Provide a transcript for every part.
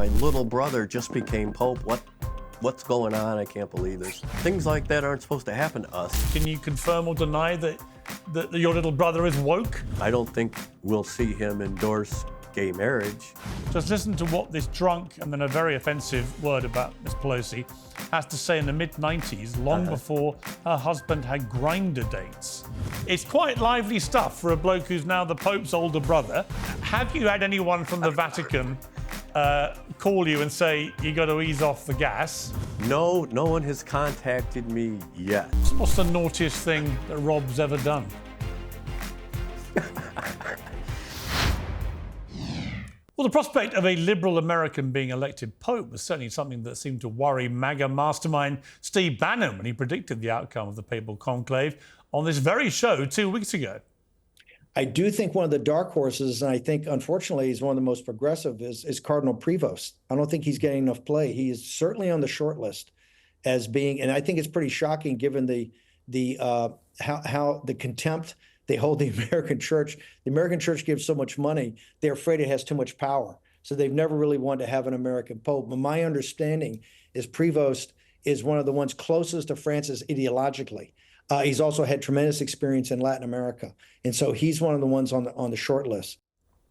my little brother just became Pope. What's going on? I can't believe this. Things like that aren't supposed to happen to us. Can you confirm or deny that your little brother is woke? I don't think we'll see him endorse gay marriage. Just listen to what this drunk and then a very offensive word about Miss Pelosi has to say in the mid-90s, long before her husband had Grindr dates. It's quite lively stuff for a bloke who's now the Pope's older brother. Have you had anyone from the Vatican call you and say, you got to ease off the gas? No one has contacted me yet. What's the naughtiest thing that Rob's ever done? Well, the prospect of a liberal American being elected Pope was certainly something that seemed to worry MAGA mastermind Steve Bannon when he predicted the outcome of the papal conclave on this very show 2 weeks ago. I do think one of the dark horses, and I think, unfortunately, he's one of the most progressive, is Cardinal Prevost. I don't think he's getting enough play. He is certainly on the short list as being, and I think it's pretty shocking given how the contempt they hold the American church. The American church gives so much money, they're afraid it has too much power. So they've never really wanted to have an American Pope. But my understanding is Prevost is one of the ones closest to Francis ideologically. He's also had tremendous experience in Latin America. And so he's one of the ones on the short list.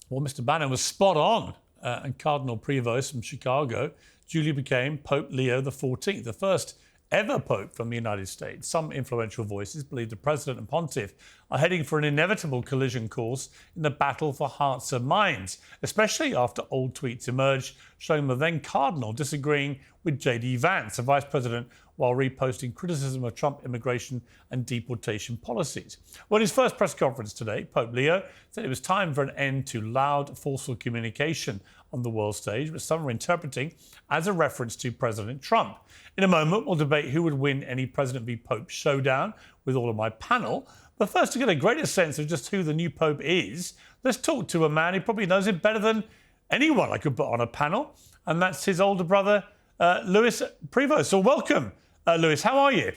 Well, Mr. Bannon was spot on. And Cardinal Prevost from Chicago duly became Pope Leo XIV, the first ever Pope from the United States. Some influential voices believe the President and Pontiff are heading for an inevitable collision course in the battle for hearts and minds, especially after old tweets emerged showing the then Cardinal disagreeing with J.D. Vance, the Vice President, while reposting criticism of Trump immigration and deportation policies. Well, in his first press conference today, Pope Leo said it was time for an end to loud, forceful communication on the world stage, which some are interpreting as a reference to President Trump. In a moment, we'll debate who would win any President v. Pope showdown with all of my panel. But first, to get a greater sense of just who the new Pope is, let's talk to a man who probably knows him better than anyone I could put on a panel, and that's his older brother, Louis Prevost. So welcome, Louis. How are you?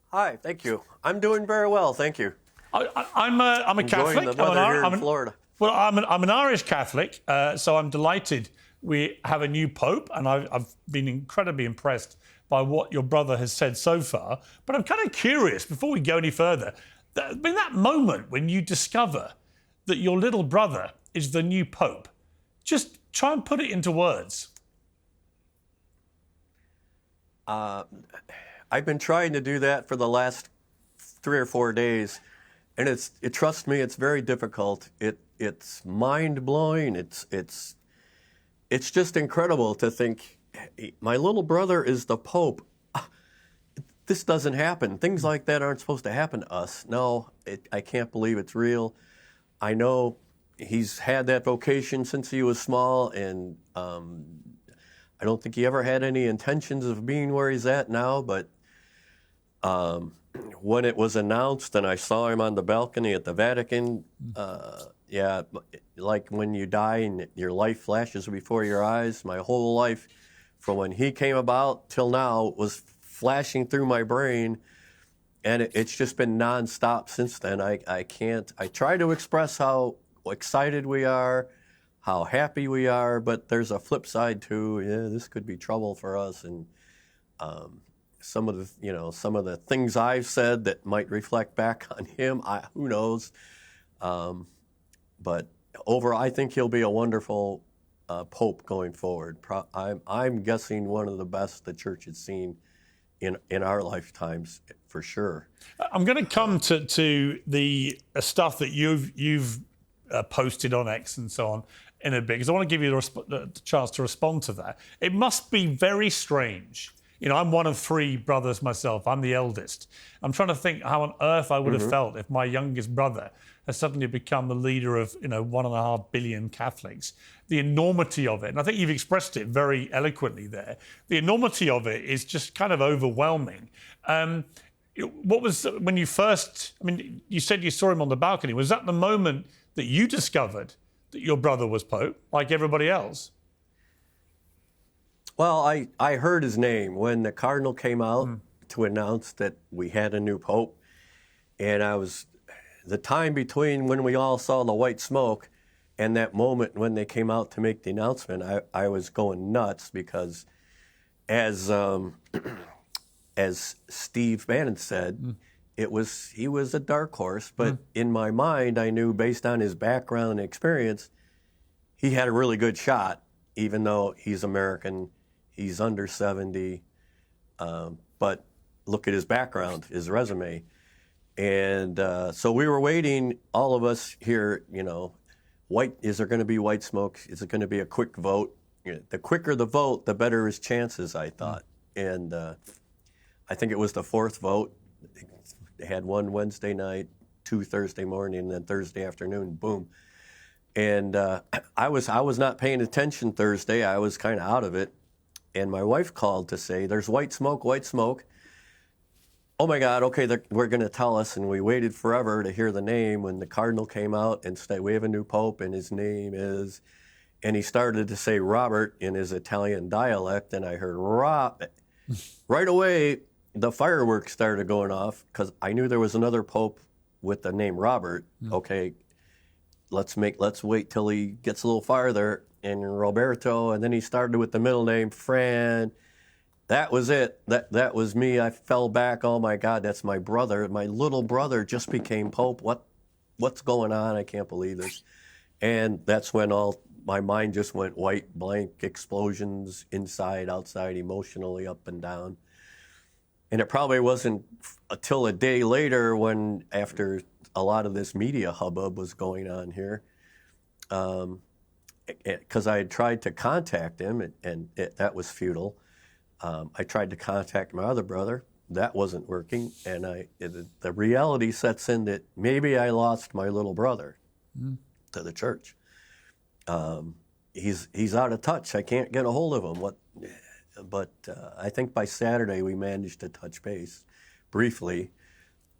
Hi, thank you. I'm doing very well, thank you. I'm a Catholic. Enjoying the weather here in Florida. Well, I'm an Irish Catholic, so I'm delighted we have a new Pope, and I've been incredibly impressed by what your brother has said so far. But I'm kind of curious, before we go any further, that moment when you discover that your little brother is the new Pope, just try and put it into words. I've been trying to do that for the last 3 or 4 days, and trust me, it's very difficult. It's mind-blowing. It's just incredible to think, my little brother is the Pope. This doesn't happen. Things like that aren't supposed to happen to us. No, I can't believe it's real. I know he's had that vocation since he was small, and I don't think he ever had any intentions of being where he's at now, but when it was announced and I saw him on the balcony at the Vatican, yeah, like when you die and your life flashes before your eyes, my whole life from when he came about till now was flashing through my brain, and it's just been nonstop since then. I try to express how excited we are, how happy we are, but there's a flip side too. Yeah, this could be trouble for us, and some of the things I've said that might reflect back on him. Who knows? But I think he'll be a wonderful Pope going forward. I'm guessing one of the best the Church has seen in our lifetimes, for sure. I'm going to come to the stuff that you've posted on X and so on in a bit, because I want to give you the chance to respond to that. It must be very strange. You know, I'm one of 3 brothers myself. I'm the eldest. I'm trying to think how on earth I would have felt if my youngest brother has suddenly become the leader of, 1.5 billion Catholics. The enormity of it, and I think you've expressed it very eloquently there, the enormity of it is just kind of overwhelming. What was, when you first, you said you saw him on the balcony. Was that the moment that you discovered that your brother was Pope, like everybody else? Well, I heard his name when the Cardinal came out to announce that we had a new Pope, and the time between when we all saw the white smoke And that moment when they came out to make the announcement, I was going nuts because as Steve Bannon said, he was a dark horse, but in my mind, I knew based on his background and experience, he had a really good shot, even though he's American, he's under 70, but look at his background, his resume. And so we were waiting, all of us here, is there going to be white smoke? Is it going to be a quick vote? The quicker the vote, the better his chances, I thought. And I think it was the fourth vote. They had one Wednesday night, 2 Thursday morning, and then Thursday afternoon, boom. And I was not paying attention Thursday. I was kind of out of it. And my wife called to say, there's white smoke, white smoke. Oh my God, okay, we're going to tell us. And we waited forever to hear the name when the Cardinal came out and said, we have a new Pope and his name is, and he started to say Robert in his Italian dialect. And I heard Rob. Right away, the fireworks started going off because I knew there was another Pope with the name Robert. Okay, let's wait till he gets a little farther. And Roberto, and then he started with the middle name Fran. That was it. That was me. I fell back. Oh my God, that's my brother. My little brother just became Pope. What's going on? I can't believe this. And that's when my mind just went white, blank, explosions inside, outside, emotionally up and down. And it probably wasn't until a day later when, after a lot of this media hubbub was going on here, because I had tried to contact him, and that was futile. I tried to contact my other brother. That wasn't working. And the reality sets in that maybe I lost my little brother to the church. He's out of touch. I can't get a hold of him. But I think by Saturday we managed to touch base briefly.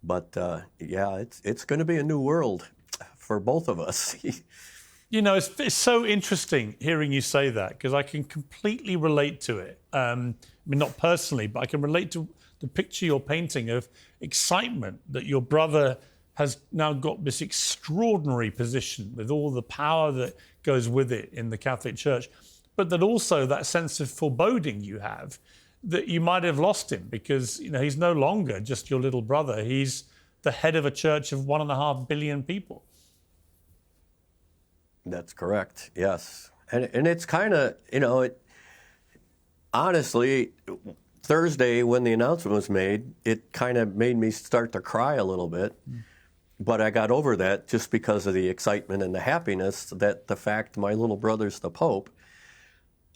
But yeah, it's going to be a new world for both of us. It's so interesting hearing you say that, because I can completely relate to it. I mean, not personally, but I can relate to the picture you're painting of excitement that your brother has now got this extraordinary position with all the power that goes with it in the Catholic Church, but that also that sense of foreboding you have that you might have lost him because, he's no longer just your little brother. He's the head of a church of 1.5 billion people. That's correct, yes. And it's kind of, honestly, Thursday when the announcement was made, it kind of made me start to cry a little bit. But I got over that just because of the excitement and the happiness that the fact my little brother's the Pope.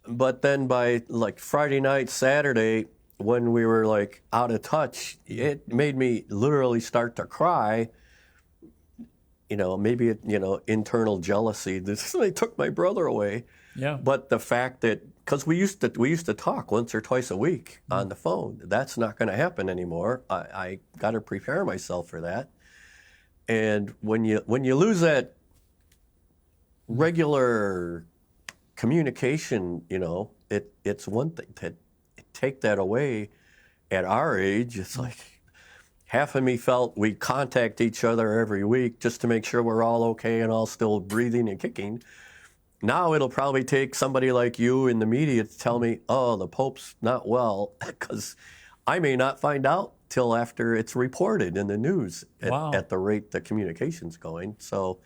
But then by Friday night, Saturday, when we were out of touch, it made me literally start to cry. Maybe internal jealousy. They took my brother away. Yeah. But the fact that, because we used to talk once or twice a week on the phone, that's not going to happen anymore. I got to prepare myself for that. And when you lose that regular communication, it's one thing to take that away. At our age, it's half of me felt we contact each other every week just to make sure we're all okay and all still breathing and kicking. Now it'll probably take somebody like you in the media to tell me, oh, the Pope's not well, because I may not find out till after it's reported in the news at the rate the communication's going. So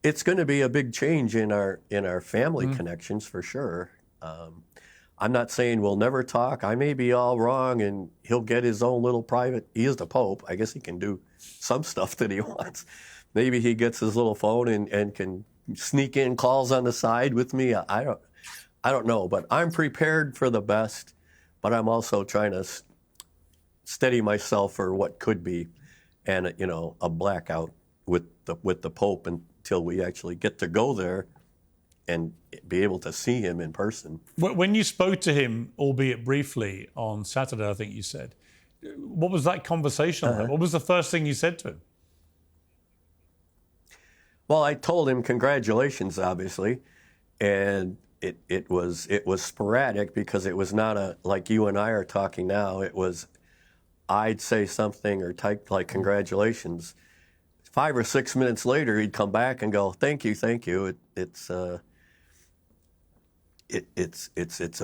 it's going to be a big change in our family connections for sure. I'm not saying we'll never talk. I may be all wrong and he'll get his own little private, he is the Pope. I guess he can do some stuff that he wants. Maybe he gets his little phone and can sneak in calls on the side with me. I don't know, but I'm prepared for the best, but I'm also trying to steady myself for what could be and a blackout with the Pope until we actually get to go there and be able to see him in person. When you spoke to him, albeit briefly, on Saturday, I think you said, what was that conversation like? What was the first thing you said to him? Well, I told him congratulations, obviously, and it was sporadic because it was not like you and I are talking now. It was I'd say something or type congratulations. 5 or 6 minutes later, he'd come back and go, "Thank you, thank you. It's a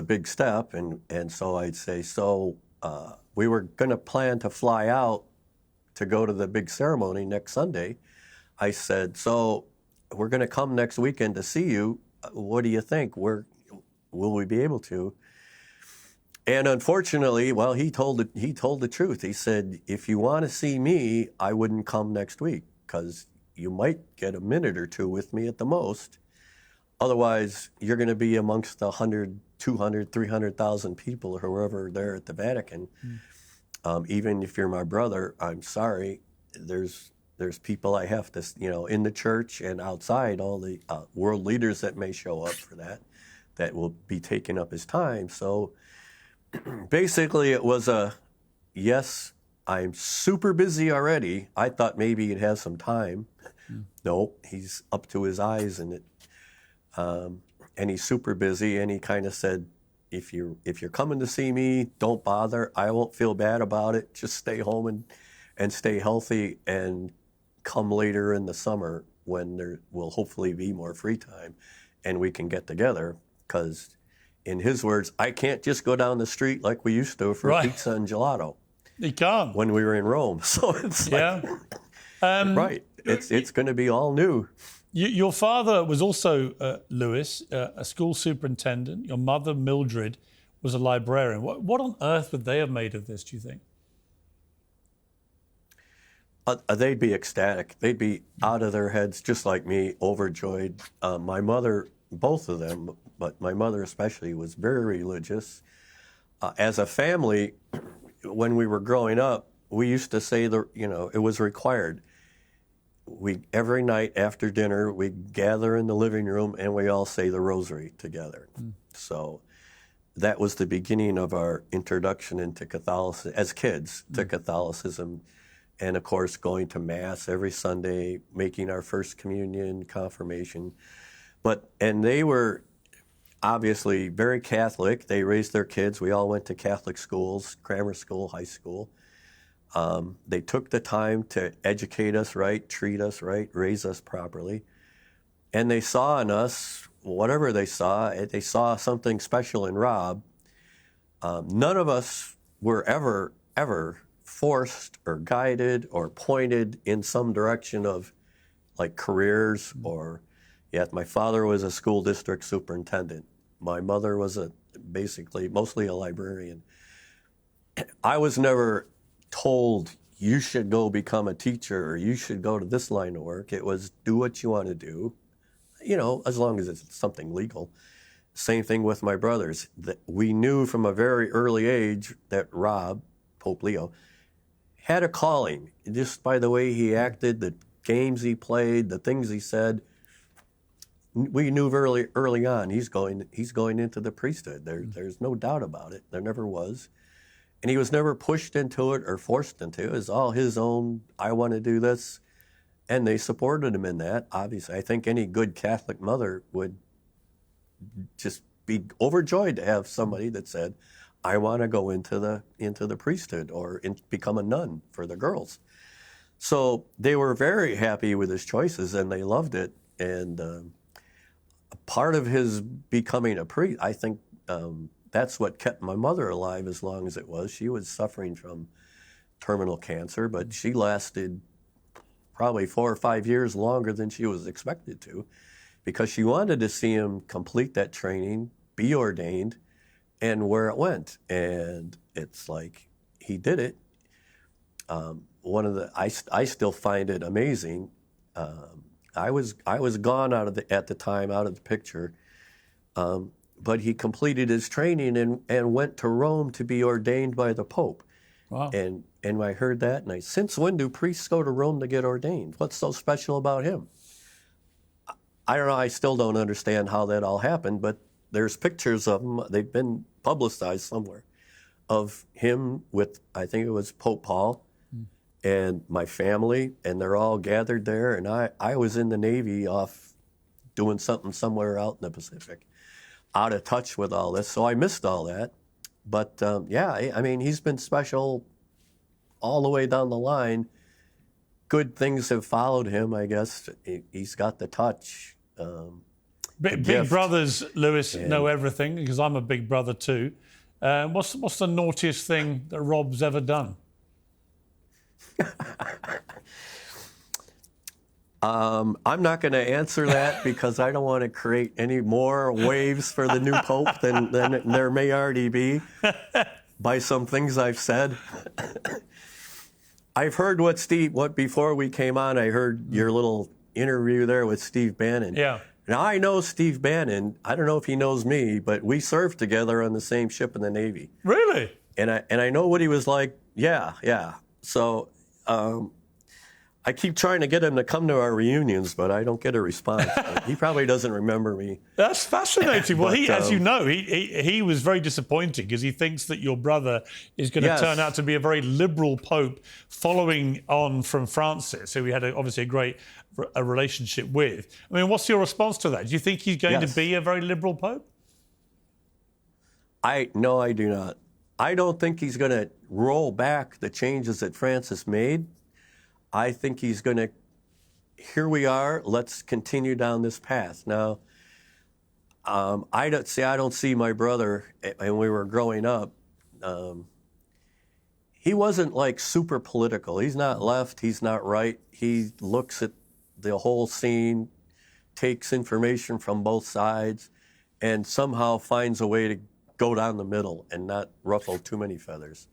big step." And so I'd say, "So we were going to plan to fly out to go to the big ceremony next Sunday." I said, "So we're going to come next weekend to see you. What do you think? Will we be able to?" And unfortunately, well, he told the truth. He said, "If you want to see me, I wouldn't come next week because you might get a minute or two with me at the most. Otherwise, you're going to be amongst 100, 200, 300,000 people or whoever there at the Vatican. Even if you're my brother, I'm sorry. There's people I have to, in the church and outside, all the world leaders that may show up for that will be taking up his time." So basically, it was a, yes, I'm super busy already. I thought maybe he'd have some time. No, he's up to his eyes in it. And he's super busy, and he kind of said, if you're coming to see me, don't bother. I won't feel bad about it. Just stay home and stay healthy, and come later in the summer when there will hopefully be more free time and we can get together. Because in his words, I can't just go down the street like we used to for pizza and gelato. You can't. When we were in Rome. So it's like, right. It's going to be all new. Your father was also, Louis, a school superintendent. Your mother, Mildred, was a librarian. What on earth would they have made of this, do you think? They'd be ecstatic. They'd be out of their heads, just like me, overjoyed. My mother, both of them, but my mother especially, was very religious. As a family, when we were growing up, we used to say it was required. Every night after dinner, we'd gather in the living room and we all say the rosary together. So that was the beginning of our introduction into Catholicism, as kids, to Catholicism. And of course, going to Mass every Sunday, making our first communion, confirmation. And they were obviously very Catholic. They raised their kids. We all went to Catholic schools, grammar school, high school. They took the time to educate us right, treat us right, raise us properly. And they saw in us, whatever they saw something special in Rob. None of us were ever forced or guided or pointed in some direction of like careers or, my father was a school district superintendent. My mother was mostly a librarian. I was never told you should go become a teacher or you should go to this line of work. It was do what you want to do, as long as it's something legal. Same thing with my brothers. We knew from a very early age that Rob, Pope Leo, had a calling. Just by the way he acted, the games he played, the things he said, we knew very early on he's going into the priesthood. There's no doubt about it. There never was. And he was never pushed into it or forced into it. It was all his own, I want to do this. And they supported him in that, obviously. I think any good Catholic mother would just be overjoyed to have somebody that said, I want to go into the priesthood or become a nun for the girls. So they were very happy with his choices and they loved it. And part of his becoming a priest, I think, that's what kept my mother alive as long as it was. She was suffering from terminal cancer, but she lasted probably 4 or 5 years longer than she was expected to because she wanted to see him complete that training, be ordained, and where it went. And it's like he did it. I still find it amazing. I was gone at the time, out of the picture. But he completed his training and went to Rome to be ordained by the Pope. Wow. And I heard that, and since when do priests go to Rome to get ordained? What's so special about him? I don't know, I still don't understand how that all happened, but there's pictures of him, they've been publicized somewhere, of him with, I think it was Pope Paul, and my family, and they're all gathered there, and I was in the Navy off doing something somewhere out in the Pacific, out of touch with all this, so I missed all that. But he's been special all the way down the line. good things have followed him, I guess. He's got the touch. Big gift. brothers, Louis, know everything, because I'm a big brother too. What's the naughtiest thing that Rob's ever done? I'm not going to answer that because I don't want to create any more waves for the new pope than there may already be by some things I've said. I've heard what before we came on, I heard your little interview there with Steve Bannon. Yeah. Now, I know Steve Bannon. I don't know if he knows me, but we served together on the same ship in the Navy. Really? And I know what he was like. Yeah. So I keep trying to get him to come to our reunions, but I don't get a response. He probably doesn't remember me. That's fascinating. Well, as you know, he was very disappointed because he thinks that your brother is going to turn out to be a very liberal pope, following on from Francis, who we had obviously a great relationship with. I mean, what's your response to that? Do you think he's going to be a very liberal pope? No, I do not. I don't think he's going to roll back the changes that Francis made. I think he's going to, here we are, let's continue down this path. Now, I don't see my brother, when we were growing up, he wasn't like super political. He's not left, he's not right. He looks at the whole scene, takes information from both sides, and somehow finds a way to go down the middle and not ruffle too many feathers.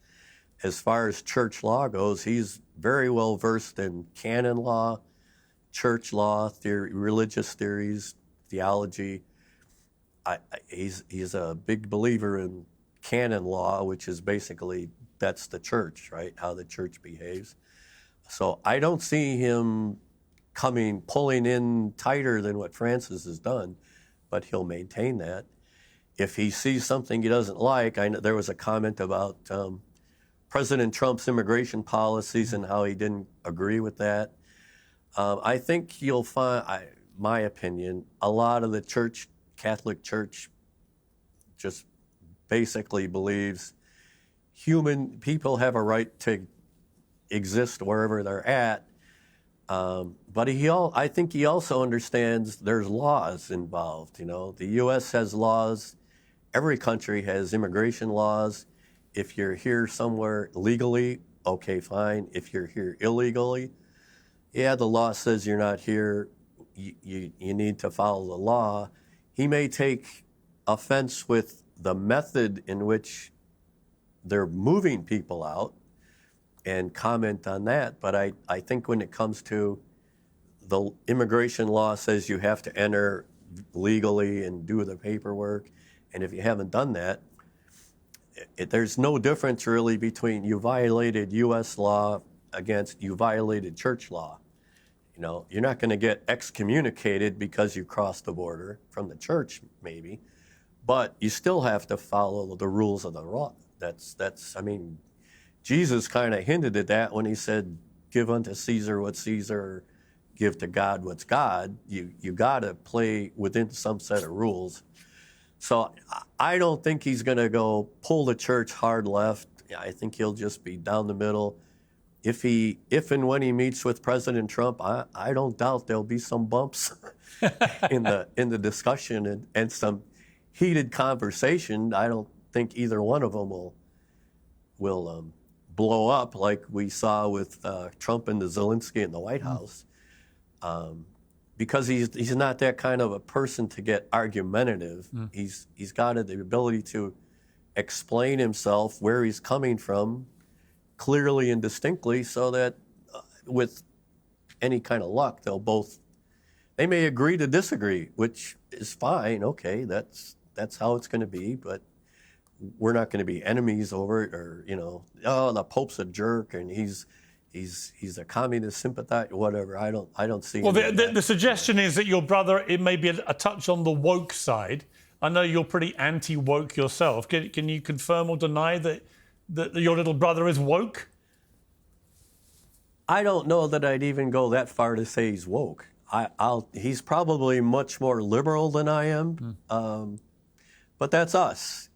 As far as church law goes, he's very well versed in canon law, church law, religious theories, theology. He's a big believer in canon law, which is basically, that's the church, right? How the church behaves. So I don't see him pulling in tighter than what Francis has done, but he'll maintain that. If he sees something he doesn't like, I know there was a comment about President Trump's immigration policies and how he didn't agree with that. I think you'll find, my opinion, a lot of the Catholic Church just basically believes people have a right to exist wherever they're at. But I think he also understands there's laws involved. The U.S. has laws. Every country has immigration laws. If you're here somewhere legally, okay, fine. If you're here illegally, the law says you're not here. You need to follow the law. He may take offense with the method in which they're moving people out and comment on that. But I think when it comes to the immigration law says you have to enter legally and do the paperwork, and if you haven't done that, there's no difference really between you violated U.S. law against you violated church law. You're not going to get excommunicated because you crossed the border from the church, maybe, but you still have to follow the rules of the law. I mean, Jesus kind of hinted at that when he said, "Give unto Caesar what Caesar, give to God what's God." You got to play within some set of rules. So I don't think he's going to go pull the church hard left. I think he'll just be down the middle. If and when he meets with President Trump, I don't doubt there'll be some bumps in the discussion and some heated conversation. I don't think either one of them will blow up like we saw with Trump and Zelensky in the White House. Because he's not that kind of a person to get argumentative. He's got the ability to explain himself, where he's coming from, clearly and distinctly, so that with any kind of luck, they may agree to disagree, which is fine. Okay, that's how it's going to be, but we're not going to be enemies over it, or the Pope's a jerk and he's a communist sympathizer, whatever. I don't see. Well, the suggestion is that your brother, it may be a touch on the woke side. I know you're pretty anti-woke yourself. Can you confirm or deny that your little brother is woke? I don't know that I'd even go that far to say he's woke. He's probably much more liberal than I am, but that's us.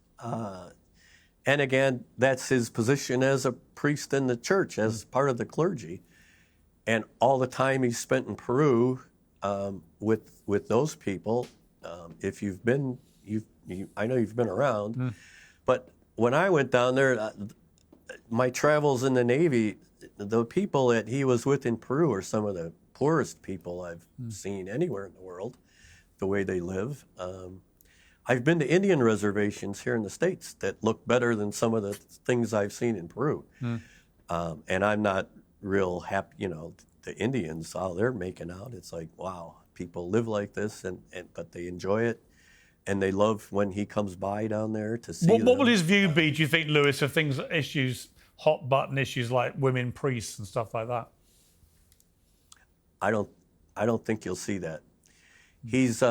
And again, that's his position as a priest in the church, as part of the clergy. and all the time he spent in Peru with those people. If you've been, I know you've been around, but when I went down there, my travels in the Navy, the people that he was with in Peru are some of the poorest people I've seen anywhere in the world, the way they live. I've been to Indian reservations here in the States that look better than some of the things I've seen in Peru. And I'm not real happy, the Indians, all they're making out, it's like, wow, people live like this, but they enjoy it. And they love when he comes by down there to see them. What will his view be, do you think, Louis, of issues, hot button issues like women priests and stuff like that? I don't think you'll see that. He's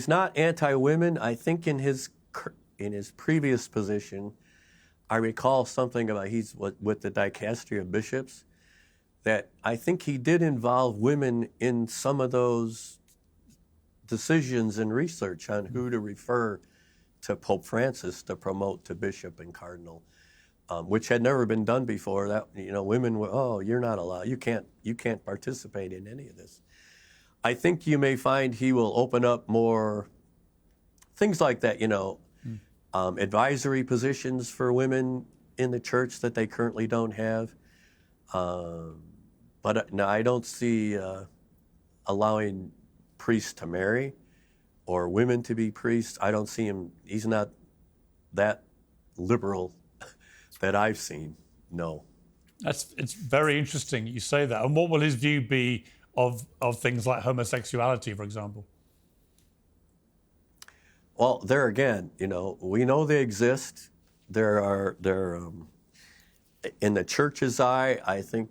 not anti-women. I think in his previous position, I recall something about he's with the dicastery of bishops, that I think he did involve women in some of those decisions and research on who to refer to Pope Francis to promote to bishop and cardinal, which had never been done before. That women were, oh, you're not allowed. You can't participate in any of this. I think you may find he will open up more things like that. Advisory positions for women in the church that they currently don't have. But no, I don't see allowing priests to marry or women to be priests. I don't see him. He's not that liberal that I've seen. No. It's very interesting you say that. And what will his view be of things like homosexuality, for example? Well, there again, we know they exist. They're in the church's eye, I think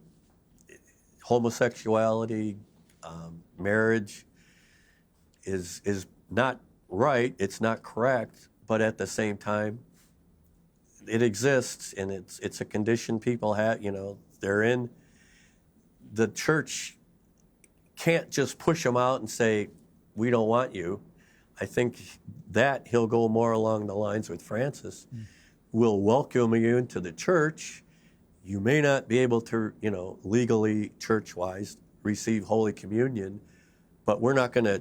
homosexuality, marriage is not right. It's not correct, but at the same time, it exists, and it's a condition people have. They're in. The church can't just push them out and say, "We don't want you." I think that he'll go more along the lines with Francis. We'll welcome you into the church. You may not be able to, legally, church-wise, receive Holy Communion, but we're not going to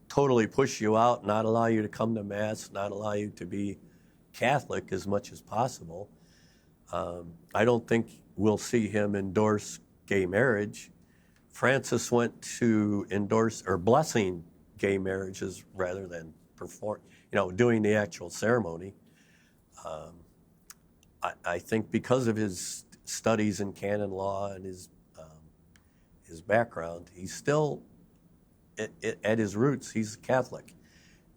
totally push you out, not allow you to come to Mass, not allow you to be Catholic as much as possible. I don't think we'll see him endorse gay marriage. Francis went to endorse or blessing gay marriages rather than doing the actual ceremony. I think because of his studies in canon law and his background, he's still at his roots. He's a Catholic,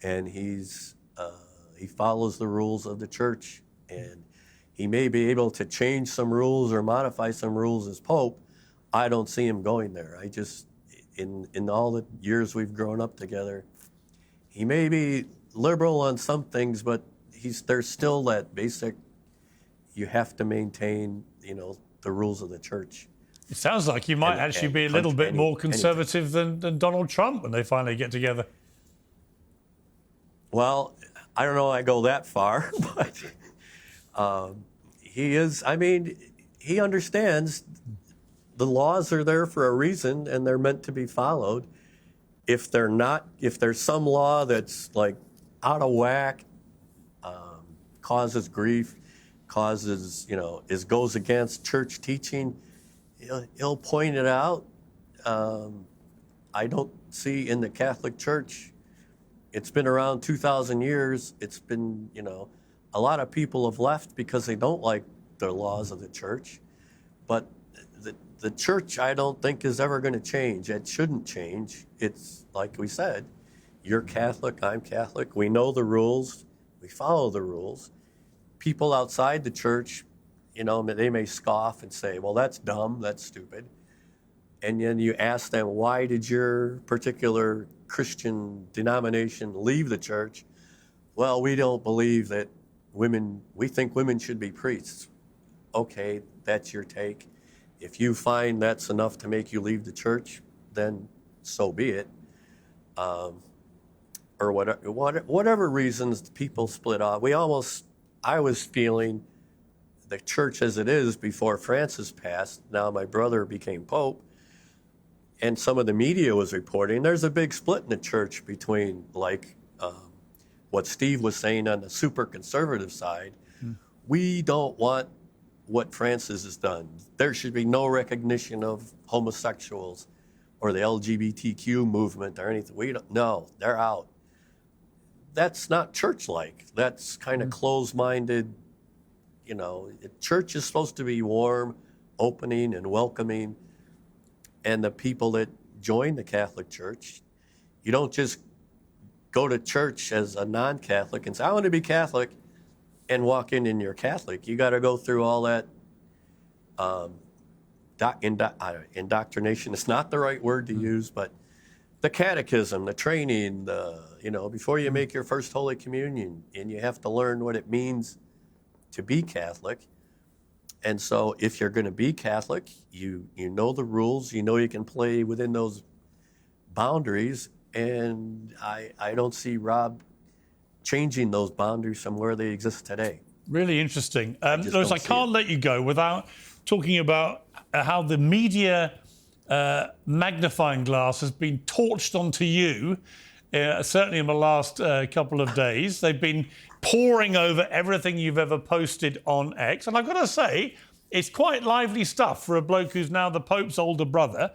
and he follows the rules of the church. And he may be able to change some rules or modify some rules as Pope. I don't see him going there. I just, in all the years we've grown up together, he may be liberal on some things, but there's still that basic, you have to maintain, the rules of the church. It sounds like you might actually be a little bit more conservative than Donald Trump when they finally get together. Well, I don't know I go that far, but he is, he understands the laws are there for a reason and they're meant to be followed. If there's some law that's like out of whack, causes grief, goes against church teaching, he'll point it out. I don't see in the Catholic Church, it's been around 2,000 years. It's been, a lot of people have left because they don't like the laws of the church. But the church, I don't think, is ever going to change. It shouldn't change. It's like we said, you're Catholic, I'm Catholic. We know the rules. We follow the rules. People outside the church, they may scoff and say, well, that's dumb, that's stupid. And then you ask them, why did your particular Christian denomination leave the church? Well, we don't believe that we think women should be priests. Okay, that's your take. If you find that's enough to make you leave the church, then so be it. Or whatever reasons people split off. I was feeling the church as it is before Francis passed, now my brother became Pope, and some of the media was reporting, there's a big split in the church between what Steve was saying on the super conservative side. We don't want what Francis has done. There should be no recognition of homosexuals or the LGBTQ movement or anything. No, they're out. That's not church-like. That's kind of closed-minded. Church is supposed to be warm, opening, and welcoming. And the people that join the Catholic Church, you don't just go to church as a non-Catholic and say, I want to be Catholic, and walk in and you're Catholic. You got to go through all that indoctrination. It's not the right word to use, but the catechism, the training, before you make your first Holy Communion, and you have to learn what it means to be Catholic. And so if you're going to be Catholic, you know the rules, you can play within those boundaries, and I don't see Rob changing those boundaries from where they exist today. Really interesting. Louis, I can't let you go without talking about how the media magnifying glass has been torched onto you, certainly in the last couple of days. They've been poring over everything you've ever posted on X. And I've got to say, it's quite lively stuff for a bloke who's now the Pope's older brother.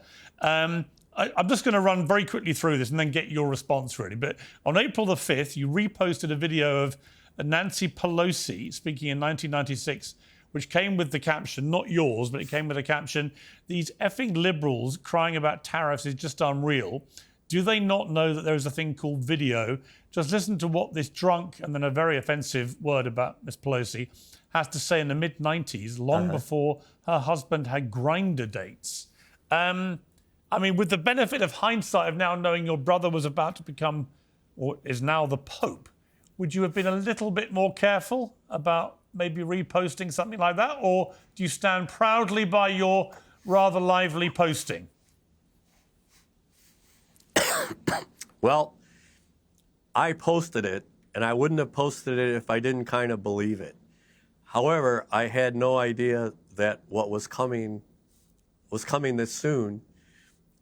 I'm just going to run very quickly through this and then get your response, really. But on April the 5th, you reposted a video of Nancy Pelosi speaking in 1996, which came with the caption, not yours, but it came with a caption, "These effing liberals crying about tariffs is just unreal. Do they not know that there is a thing called video? Just listen to what this drunk," and then a very offensive word about Miss Pelosi, "has to say in the mid-90s, long before her husband had Grindr dates." With the benefit of hindsight of now knowing your brother was about to become, or is now the Pope, would you have been a little bit more careful about maybe reposting something like that? Or do you stand proudly by your rather lively posting? Well, I posted it, and I wouldn't have posted it if I didn't kind of believe it. However, I had no idea that what was coming this soon.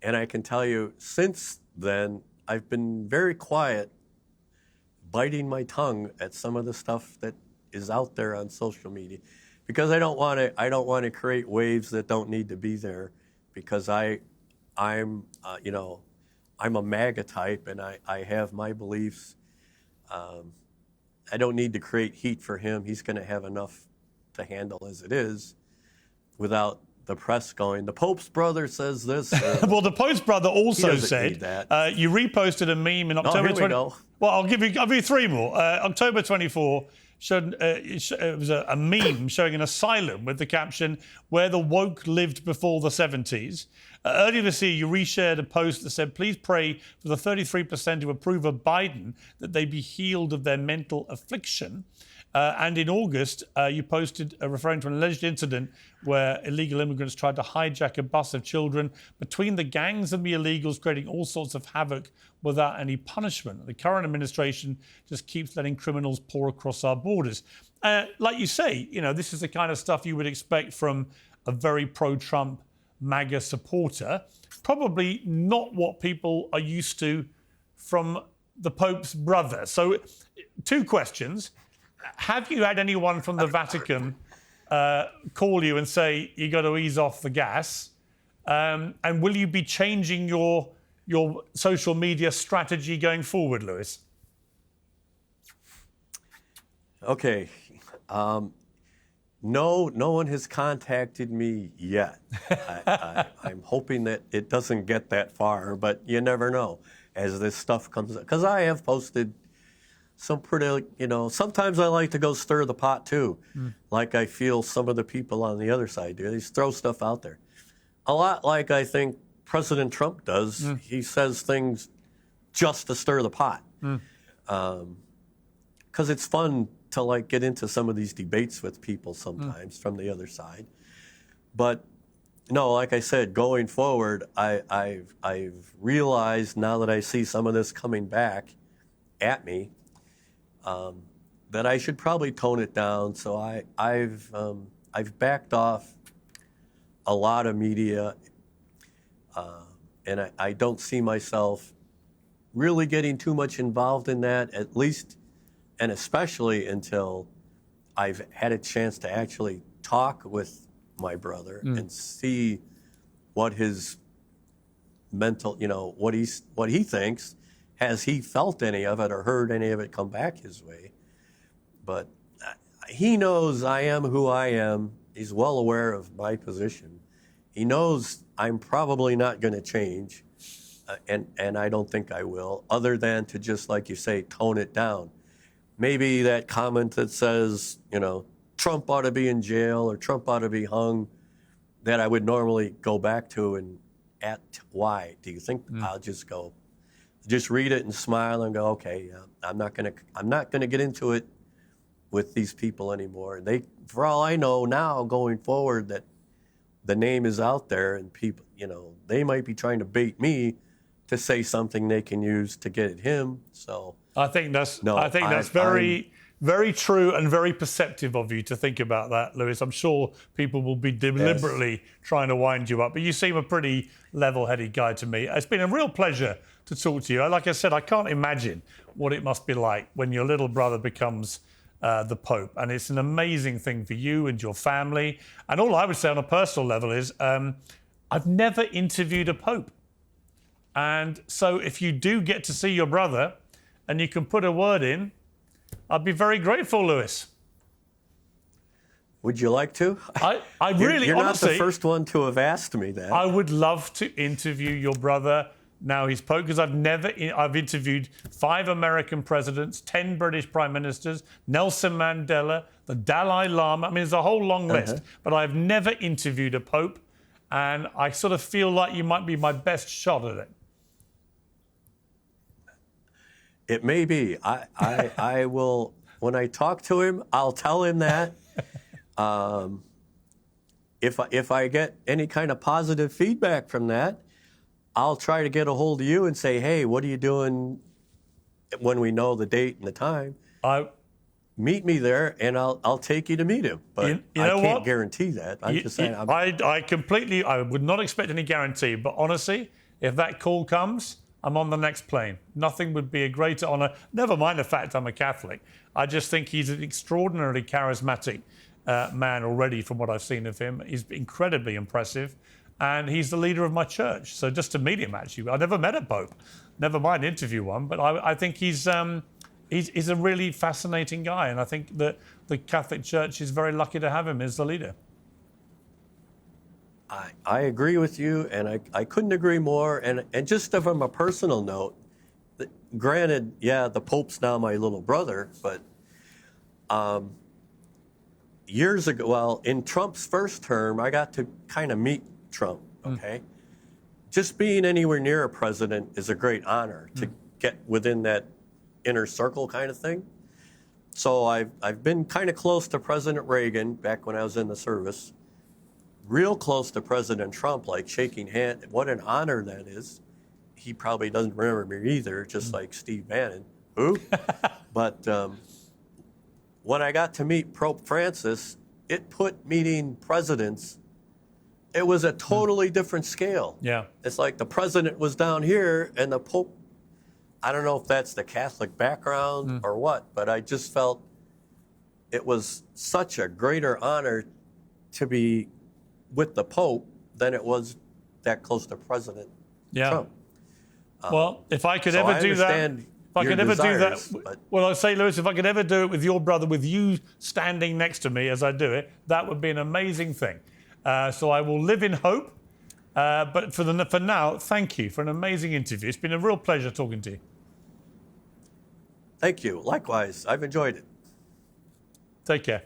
And I can tell you, since then, I've been very quiet, biting my tongue at some of the stuff that is out there on social media, because I don't want to create waves that don't need to be there, because I'm a MAGA type, and I have my beliefs. I don't need to create heat for him. He's going to have enough to handle as it is without the press going, the Pope's brother says this. Well, the Pope's brother also said, you reposted a meme in October 20. Well, I'll give you three more. October 24 showed it was a meme showing an asylum with the caption, "Where the woke lived before the 70s." Earlier this year, you reshared a post that said, "Please pray for the 33% who approve of Biden, that they be healed of their mental affliction." And in August, you posted referring to an alleged incident where illegal immigrants tried to hijack a bus of children between the gangs and the illegals, creating all sorts of havoc without any punishment. The current administration just keeps letting criminals pour across our borders. Like you say, this is the kind of stuff you would expect from a very pro-Trump MAGA supporter. Probably not what people are used to from the Pope's brother. So, two questions. Have you had anyone from the Vatican call you and say, you got to ease off the gas? And will you be changing your social media strategy going forward, Louis? Okay. No one has contacted me yet. I'm hoping that it doesn't get that far, but you never know as this stuff comes up. Because I have posted some pretty, sometimes I like to go stir the pot too. Like I feel some of the people on the other side do. They just throw stuff out there. A lot like I think President Trump does. He says things just to stir the pot. Because it's fun to get into some of these debates with people sometimes from the other side. But no, like I said, going forward, I've realized now that I see some of this coming back at me, that I should probably tone it down. So I've I've backed off a lot of media, and I don't see myself really getting too much involved in that, at least, and especially until I've had a chance to actually talk with my brother and see what his mental, what he thinks. Has he felt any of it or heard any of it come back his way? But he knows I am who I am. He's well aware of my position. He knows I'm probably not going to change, and I don't think I will, other than to just, like you say, tone it down. Maybe that comment that says, Trump ought to be in jail or Trump ought to be hung, that I would normally go back to and why? Do you think I'll just read it and smile and go, okay, I'm not gonna get into it with these people anymore. For all I know now, going forward, that the name is out there and people, they might be trying to bait me to say something they can use to get at him. So I think that's very, very true and very perceptive of you to think about that, Louis. I'm sure people will be deliberately trying to wind you up, but you seem a pretty level-headed guy to me. It's been a real pleasure to talk to you. Like I said, I can't imagine what it must be like when your little brother becomes the Pope, and it's an amazing thing for you and your family. And all I would say on a personal level is I've never interviewed a Pope. And so if you do get to see your brother and you can put a word in, I'd be very grateful, Louis. Would you like to? I really, you're honestly, not the first one to have asked me that. I would love to interview your brother. Now he's Pope, because I've interviewed 5 American presidents, 10 British prime ministers, Nelson Mandela, the Dalai Lama. I mean, there's a whole long list, but I've never interviewed a Pope, and I sort of feel like you might be my best shot at it. It may be. I will, when I talk to him, I'll tell him that. If I get any kind of positive feedback from that, I'll try to get a hold of you and say, hey, what are you doing when we know the date and the time? Meet me there, and I'll take you to meet him. But I can't guarantee that. I'm just saying. I would not expect any guarantee, but honestly, if that call comes, I'm on the next plane. Nothing would be a greater honor. Never mind the fact I'm a Catholic. I just think he's an extraordinarily charismatic man already from what I've seen of him. He's incredibly impressive, and he's the leader of my church. So just to meet him, actually, I never met a Pope. Never mind interview one, but I think he's a really fascinating guy, and I think that the Catholic Church is very lucky to have him as the leader. I agree with you, and I couldn't agree more. And just from a personal note, granted, the Pope's now my little brother, but years ago, well, in Trump's first term, I got to kind of meet Trump, okay? Just being anywhere near a president is a great honor to get within that inner circle kind of thing. So I've been kind of close to President Reagan back when I was in the service. Real close to President Trump, like shaking hands. What an honor that is. He probably doesn't remember me either, just like Steve Bannon. Who? But when I got to meet Pope Francis, it put meeting presidents, it was a totally different scale. Yeah. It's like the president was down here and the Pope, I don't know if that's the Catholic background or what, but I just felt it was such a greater honor to be with the Pope than it was that close to President Trump. Well, if I could ever do that, well, I say, Louis, if I could ever do it with your brother, with you standing next to me as I do it, that would be an amazing thing. So I will live in hope. But for now, thank you for an amazing interview. It's been a real pleasure talking to you. Thank you. Likewise, I've enjoyed it. Take care.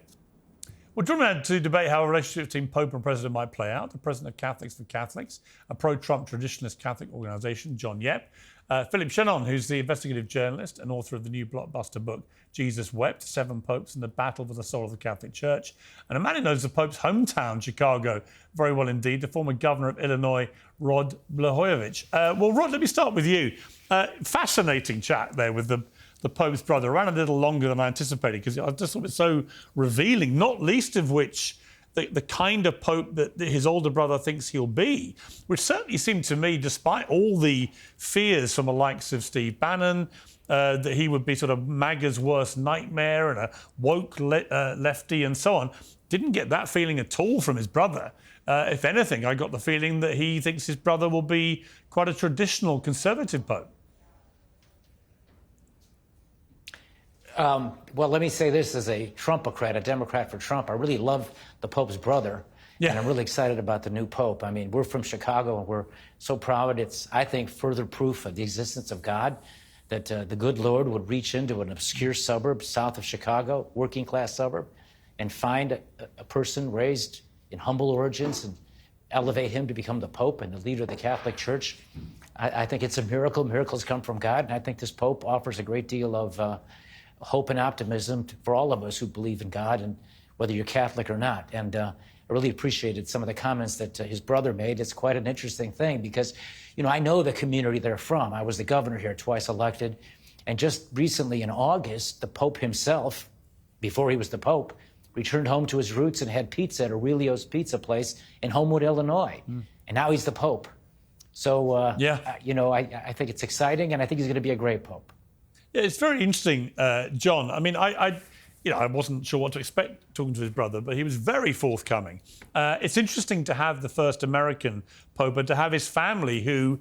Well, join me to debate how a relationship between Pope and President might play out. The President of Catholics for Catholics, a pro-Trump traditionalist Catholic organisation, John Yep. Philip Shenon, who's the investigative journalist and author of the new blockbuster book, Jesus Wept, 7 Popes and the Battle for the Soul of the Catholic Church. And a man who knows the Pope's hometown, Chicago, very well indeed, the former governor of Illinois, Rod Blagojevich. Well, Rod, let me start with you. Fascinating chat there with the Pope's brother. Ran a little longer than I anticipated because I just thought it was so revealing, not least of which the kind of Pope that his older brother thinks he'll be, which certainly seemed to me, despite all the fears from the likes of Steve Bannon, that he would be sort of MAGA's worst nightmare and a woke lefty and so on, didn't get that feeling at all from his brother. If anything, I got the feeling that he thinks his brother will be quite a traditional conservative Pope. Well, let me say this as a Trumpocrat, a Democrat for Trump. I really love the Pope's brother, and I'm really excited about the new Pope. I mean, we're from Chicago, and we're so proud. It's, I think, further proof of the existence of God, that the good Lord would reach into an obscure suburb south of Chicago, working-class suburb, and find a person raised in humble origins and elevate him to become the Pope and the leader of the Catholic Church. I think it's a miracle. Miracles come from God, and I think this Pope offers a great deal of hope and optimism for all of us who believe in God, and whether you're Catholic or not. And I really appreciated some of the comments that his brother made. It's quite an interesting thing because, you know, I know the community they're from. I was the governor here, twice elected. And just recently in August, the Pope himself, before he was the Pope, returned home to his roots and had pizza at Aurelio's Pizza Place in Homewood, Illinois. And now he's the Pope. So, you know, I think it's exciting, and I think he's going to be a great Pope. Yeah, it's very interesting, John. I mean, I wasn't sure what to expect talking to his brother, but he was very forthcoming. It's interesting to have the first American Pope, and to have his family, who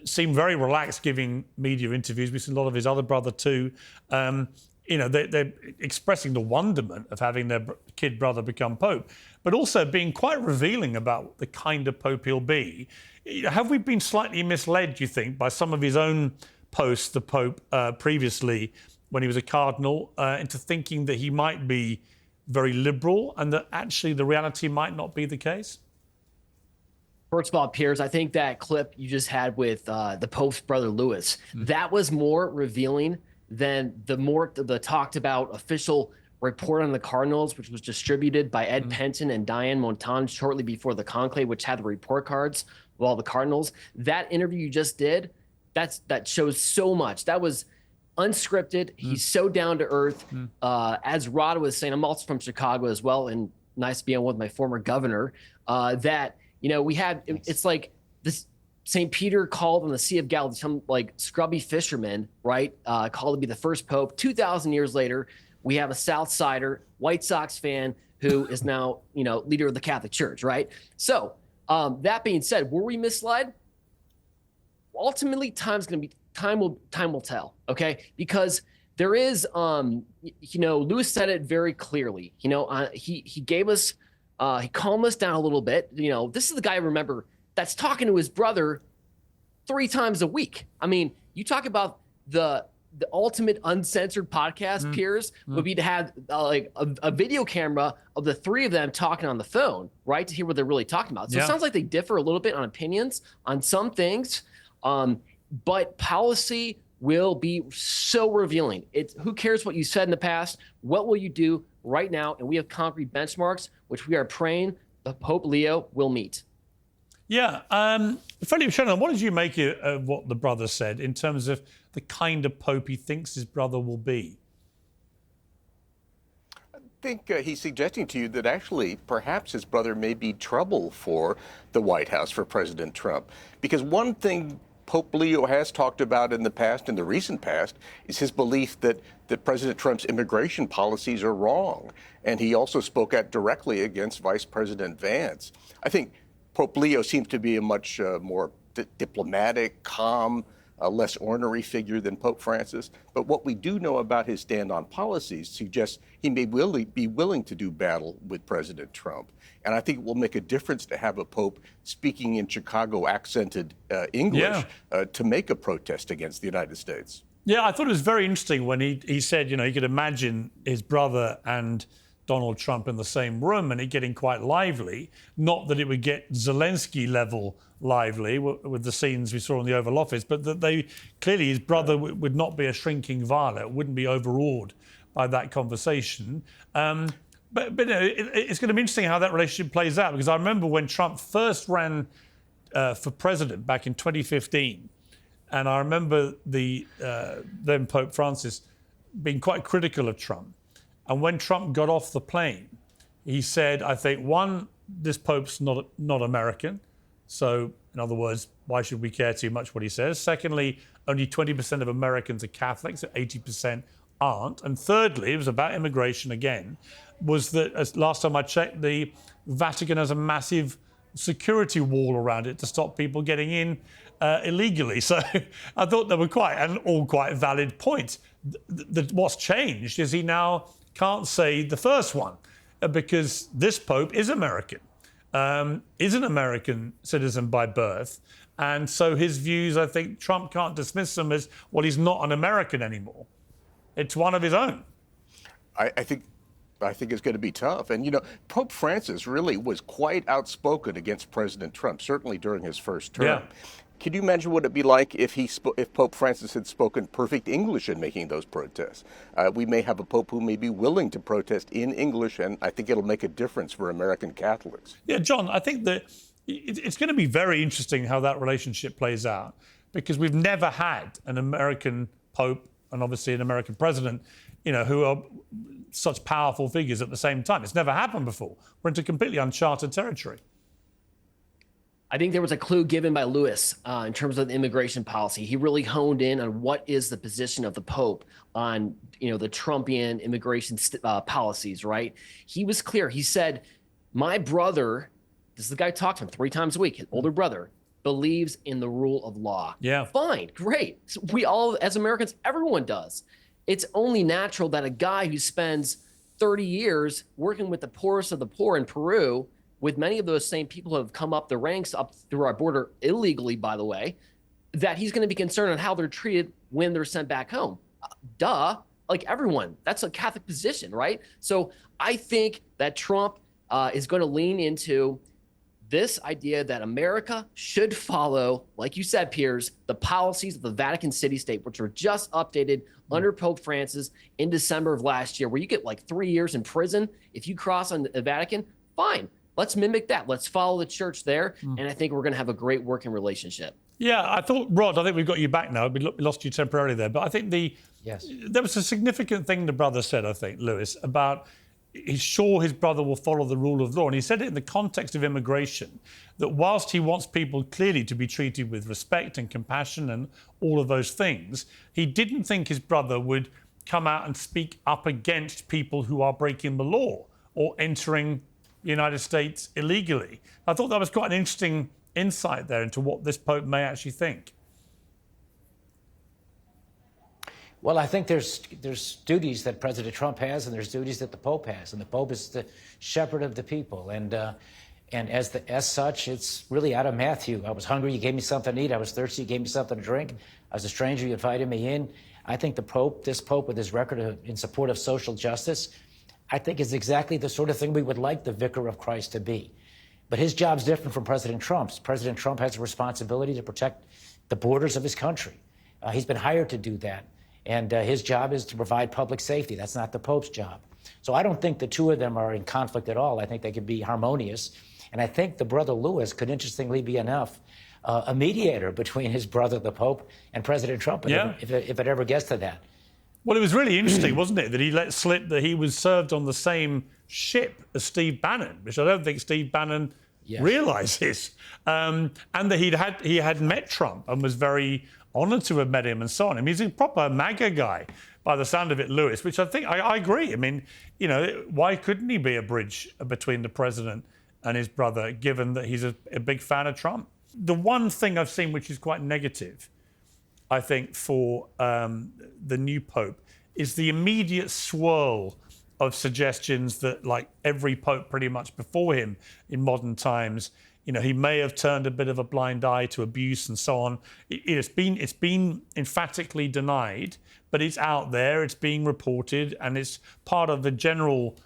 seemed very relaxed giving media interviews. We've seen a lot of his other brother too. You know, they're expressing the wonderment of having their kid brother become Pope, but also being quite revealing about the kind of Pope he'll be. Have we been slightly misled, do you think, by some of his own post the Pope previously when he was a cardinal into thinking that he might be very liberal and that actually the reality might not be the case? First of all, Piers, I think that clip you just had with the Pope's brother Louis, that was more revealing than the talked about official report on the Cardinals, which was distributed by Ed Penton and Diane Montan shortly before the conclave, which had the report cards of all the Cardinals. That interview you just did, that shows so much. That was unscripted. He's so down to earth. As Rod was saying, I'm also from Chicago as well, and nice to be on with my former governor. That, you know, we had, it's like this St. Peter called on the Sea of Galilee, some like scrubby fisherman, right? Called to be the first Pope. 2,000 years later, we have a South Sider, White Sox fan who is now, you know, leader of the Catholic Church, right? So that being said, were we misled? Ultimately, time will tell, okay? Because there is, you know, Louis said it very clearly. You know, he gave us, he calmed us down a little bit. You know, this is the guy, remember, that's talking to his brother 3 times a week. I mean, you talk about the ultimate uncensored podcast, Piers, would be to have like a video camera of the 3 of them talking on the phone, right? To hear what they're really talking about. So it sounds like they differ a little bit on opinions on some things. But policy will be so revealing. It's who cares what you said in the past? What will you do right now? And we have concrete benchmarks, which we are praying the Pope Leo will meet. Yeah. Freddie, Shenon, what did you make of what the brother said in terms of the kind of Pope he thinks his brother will be? I think he's suggesting to you that actually perhaps his brother may be trouble for the White House, for President Trump. Because one thing Pope Leo has talked about in the past, in the recent past, is his belief that President Trump's immigration policies are wrong. And he also spoke out directly against Vice President Vance. I think Pope Leo seems to be a much more diplomatic, calm, less ornery figure than Pope Francis. But what we do know about his stand on policies suggests he may be willing to do battle with President Trump. And I think it will make a difference to have a Pope speaking in Chicago accented English to make a protest against the United States. Yeah, I thought it was very interesting when he said, you know, he could imagine his brother and Donald Trump in the same room and it getting quite lively. Not that it would get Zelensky level lively with the scenes we saw in the Oval Office, but that they clearly his brother would not be a shrinking violet, wouldn't be overawed by that conversation. But you know, it's going to be interesting how that relationship plays out, because I remember when Trump first ran for president back in 2015, and I remember then Pope Francis being quite critical of Trump. And when Trump got off the plane, He said, I think, one, this Pope's not American. So, in other words, why should we care too much what he says? Secondly, only 20% of Americans are Catholics, so 80% aren't. And thirdly, it was about immigration again, was that, as last time I checked, the Vatican has a massive security wall around it to stop people getting in illegally. So I thought they were all quite valid points. What's changed is he now can't say the first one because this Pope is American, is an American citizen by birth. And so his views, I think Trump can't dismiss them as, well, he's not an American anymore. It's one of his own. I think it's going to be tough. And, you know, Pope Francis really was quite outspoken against President Trump, certainly during his first term. Yeah. Can you imagine what it'd be like if Pope Francis had spoken perfect English in making those protests? We may have a Pope who may be willing to protest in English, and I think it'll make a difference for American Catholics. Yeah, John, I think that it's going to be very interesting how that relationship plays out, because we've never had an American Pope and obviously an American president, you know, who are such powerful figures at the same time. It's never happened before. We're into completely uncharted territory. I think there was a clue given by Louis in terms of the immigration policy. He really honed in on what is the position of the Pope on, you know, the Trumpian immigration policies, right? He was clear. He said, my brother, this is the guy who talked to him 3 times a week, his older brother, believes in the rule of law. Yeah. Fine, great. So we all, as Americans, everyone does. It's only natural that a guy who spends 30 years working with the poorest of the poor in Peru, with many of those same people who have come up the ranks up through our border illegally, by the way, that he's going to be concerned on how they're treated when they're sent back home. Duh, like everyone. That's a Catholic position, right? So I think that Trump is going to lean into this idea that America should follow, like you said, Piers, the policies of the Vatican City State, which were just updated under Pope Francis in December of last year, where you get like 3 years in prison if you cross on the Vatican. Fine. Let's mimic that. Let's follow the church there. And I think we're going to have a great working relationship. Yeah, I thought, Rod, I think we've got you back now. We lost you temporarily there. But I think there was a significant thing the brother said, I think, Louis, about he's sure his brother will follow the rule of law. And he said it in the context of immigration, that whilst he wants people clearly to be treated with respect and compassion and all of those things, he didn't think his brother would come out and speak up against people who are breaking the law or entering the United States illegally. I thought that was quite an interesting insight there into what this Pope may actually think. Well, I think there's duties that President Trump has, and there's duties that the Pope has, and the Pope is the shepherd of the people. And as such, it's really out of Matthew. I was hungry, you gave me something to eat. I was thirsty, you gave me something to drink. I was a stranger, you invited me in. I think this Pope, with his record in support of social justice, I think is exactly the sort of thing we would like the Vicar of Christ to be. But his job's different from President Trump's. President Trump has a responsibility to protect the borders of his country. He's been hired to do that. And his job is to provide public safety. That's not the Pope's job. So I don't think the two of them are in conflict at all. I think they could be harmonious. And I think the brother Louis could, interestingly be enough, a mediator between his brother, the Pope, and President Trump, if it ever gets to that. Well, it was really interesting, wasn't it, that he let slip that he was served on the same ship as Steve Bannon, which I don't think Steve Bannon realizes, and that he had met Trump and was very honoured to have met him and so on. I mean, he's a proper MAGA guy, by the sound of it, Louis, which I think I agree. I mean, you know, why couldn't he be a bridge between the president and his brother, given that he's a big fan of Trump? The one thing I've seen which is quite negative, I think, for the new Pope is the immediate swirl of suggestions that, like every Pope pretty much before him in modern times, you know, he may have turned a bit of a blind eye to abuse and so on. It's been emphatically denied, but it's out there, it's being reported, and it's part of the general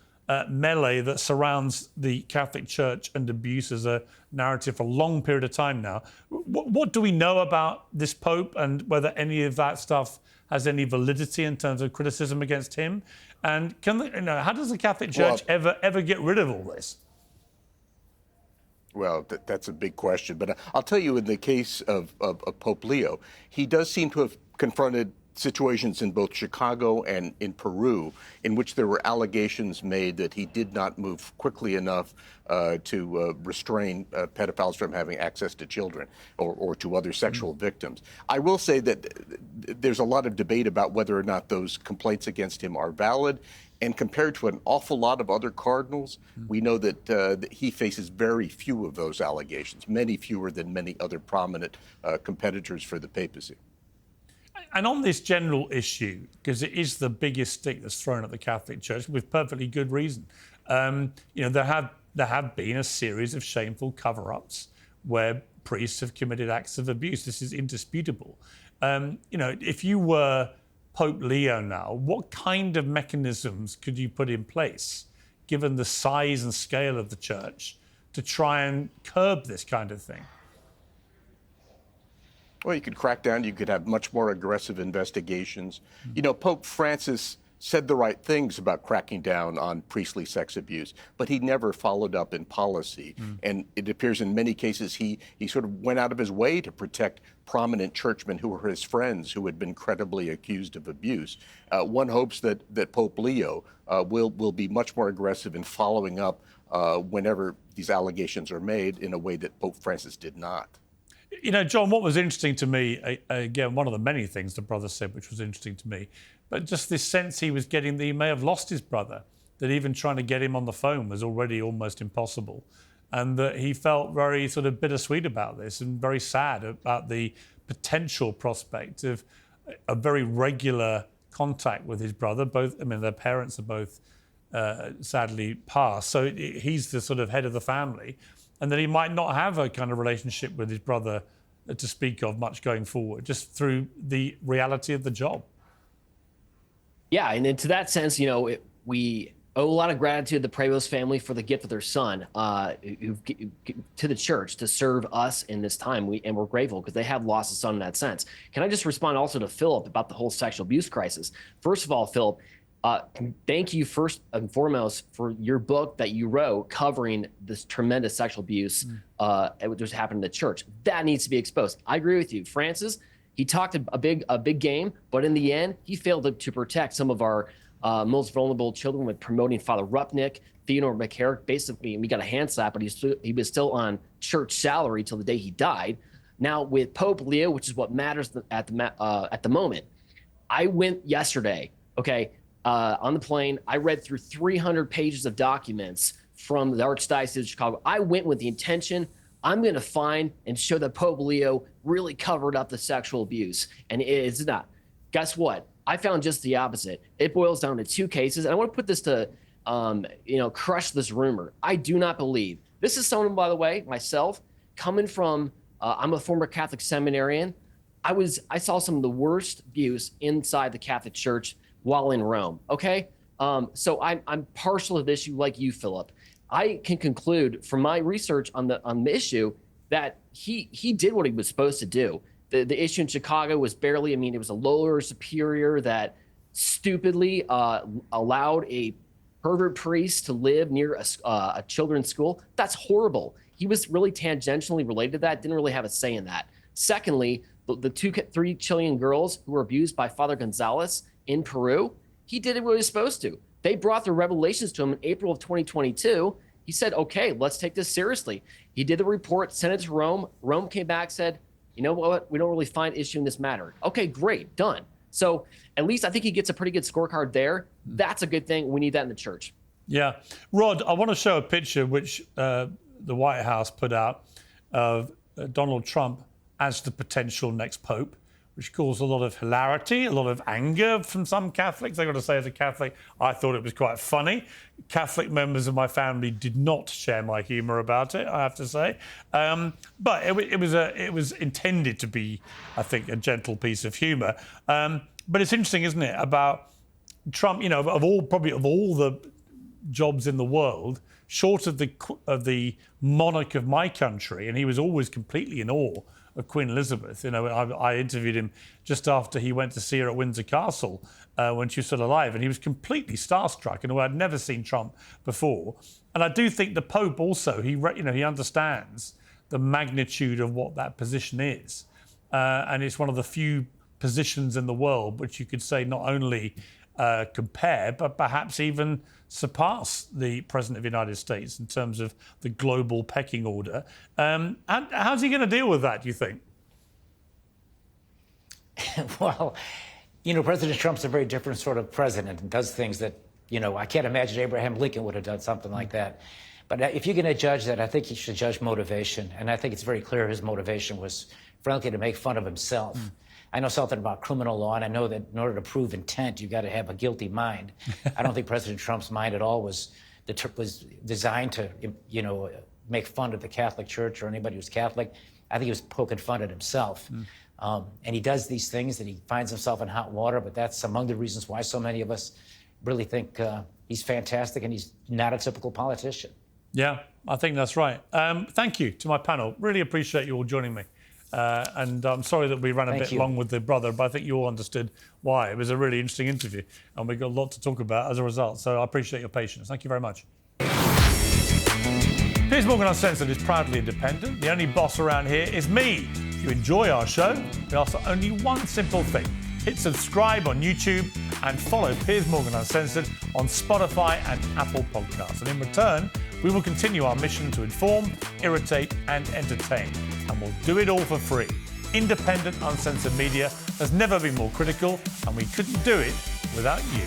melee that surrounds the Catholic Church and abuse as a narrative for a long period of time now. What do we know about this Pope, and whether any of that stuff has any validity in terms of criticism against him? And how does the Catholic Church ever get rid of all this? Well, that's a big question. But I'll tell you, in the case of Pope Leo, he does seem to have confronted situations in both Chicago and in Peru in which there were allegations made that he did not move quickly enough to restrain pedophiles from having access to children or to other sexual victims. I will say that there's a lot of debate about whether or not those complaints against him are valid. And compared to an awful lot of other cardinals, we know that he faces very few of those allegations, many fewer than many other prominent competitors for the papacy. And on this general issue, because it is the biggest stick that's thrown at the Catholic Church, with perfectly good reason, there have been a series of shameful cover-ups where priests have committed acts of abuse. This is indisputable. If you were Pope Leo now, what kind of mechanisms could you put in place, given the size and scale of the church, to try and curb this kind of thing? Well, you could crack down. You could have much more aggressive investigations. Pope Francis said the right things about cracking down on priestly sex abuse, but he never followed up in policy. And it appears in many cases he sort of went out of his way to protect prominent churchmen who were his friends who had been credibly accused of abuse. One hopes that Pope Leo will be much more aggressive in following up whenever these allegations are made in a way that Pope Francis did not. John, what was interesting to me, again, one of the many things the brother said which was interesting to me, but just this sense he was getting that he may have lost his brother, that even trying to get him on the phone was already almost impossible, and that he felt very sort of bittersweet about this and very sad about the potential prospect of a very regular contact with his brother. Their parents are both sadly passed, so he's the sort of head of the family, and that he might not have a kind of relationship with his brother to speak of much going forward, just through the reality of the job. Yeah, and to that sense, we owe a lot of gratitude to the Prevost family for the gift of their son to the church to serve us in this time. We're grateful because they have lost a son in that sense. Can I just respond also to Philip about the whole sexual abuse crisis? First of all, Philip, thank you first and foremost for your book that you wrote covering this tremendous sexual abuse that was happening in the church. That needs to be exposed. I agree with you. Francis, he talked a big game, but in the end, he failed to protect some of our most vulnerable children with promoting Father Rupnik, Theodore McCarrick. Basically, we got a hand slap, but he was still on church salary till the day he died. Now with Pope Leo, which is what matters at the moment, I went yesterday, on the plane. I read through 300 pages of documents from the Archdiocese of Chicago. I went with the intention, I'm going to find and show that Pope Leo really covered up the sexual abuse. And it's not. Guess what? I found just the opposite. It boils down to two cases. And I want to put this to, crush this rumor. I do not believe. This is someone, by the way, myself, coming from, I'm a former Catholic seminarian. I saw some of the worst abuse inside the Catholic Church while in Rome. So I'm partial to this issue like you, Philip. I can conclude from my research on the issue that he did what he was supposed to do. The issue in Chicago was barely, it was a lower superior that stupidly allowed a pervert priest to live near a children's school. That's horrible. He was really tangentially related to that, didn't really have a say in that. Secondly, the 3 Chilean girls who were abused by Father Gonzalez in Peru, he did what he was supposed to. They brought their revelations to him in April of 2022. He said, okay, let's take this seriously. He did the report, sent it to Rome. Rome came back, said, you know what? We don't really find issue in this matter. Okay, great, done. So at least I think he gets a pretty good scorecard there. That's a good thing. We need that in the church. Yeah. Rod, I want to show a picture which the White House put out of Donald Trump as the potential next pope, which caused a lot of hilarity, a lot of anger from some Catholics. I got to say, as a Catholic, I thought it was quite funny. Catholic members of my family did not share my humour about it, I have to say. But it was intended to be, I think, a gentle piece of humour. But it's interesting, isn't it, about Trump? Of all the jobs in the world, short of the monarch of my country, and he was always completely in awe of Queen Elizabeth. I interviewed him just after he went to see her at Windsor Castle when she was still alive, and he was completely starstruck in a way I'd never seen Trump before. And I do think the Pope also, he understands the magnitude of what that position is, and it's one of the few positions in the world, which you could say not only compare, but perhaps even surpass the President of the United States in terms of the global pecking order. How's he going to deal with that, do you think? Well, President Trump's a very different sort of president and does things that, I can't imagine Abraham Lincoln would have done something like that. But if you're going to judge that, I think you should judge motivation. And I think it's very clear his motivation was, frankly, to make fun of himself. I know something about criminal law, and I know that in order to prove intent, you've got to have a guilty mind. I don't think President Trump's mind at all was designed to, make fun of the Catholic Church or anybody who's Catholic. I think he was poking fun at himself. And he does these things, and he finds himself in hot water, but that's among the reasons why so many of us really think he's fantastic and he's not a typical politician. Yeah, I think that's right. Thank you to my panel. Really appreciate you all joining me. And I'm sorry that we ran a bit long with the brother, but I think you all understood why. It was a really interesting interview, and we got a lot to talk about as a result. So I appreciate your patience. Thank you very much. Piers Morgan Uncensored is proudly independent. The only boss around here is me. If you enjoy our show, we ask for only one simple thing. Hit subscribe on YouTube and follow Piers Morgan Uncensored on Spotify and Apple Podcasts. And in return, we will continue our mission to inform, irritate and entertain. And we'll do it all for free. Independent, uncensored media has never been more critical, and we couldn't do it without you.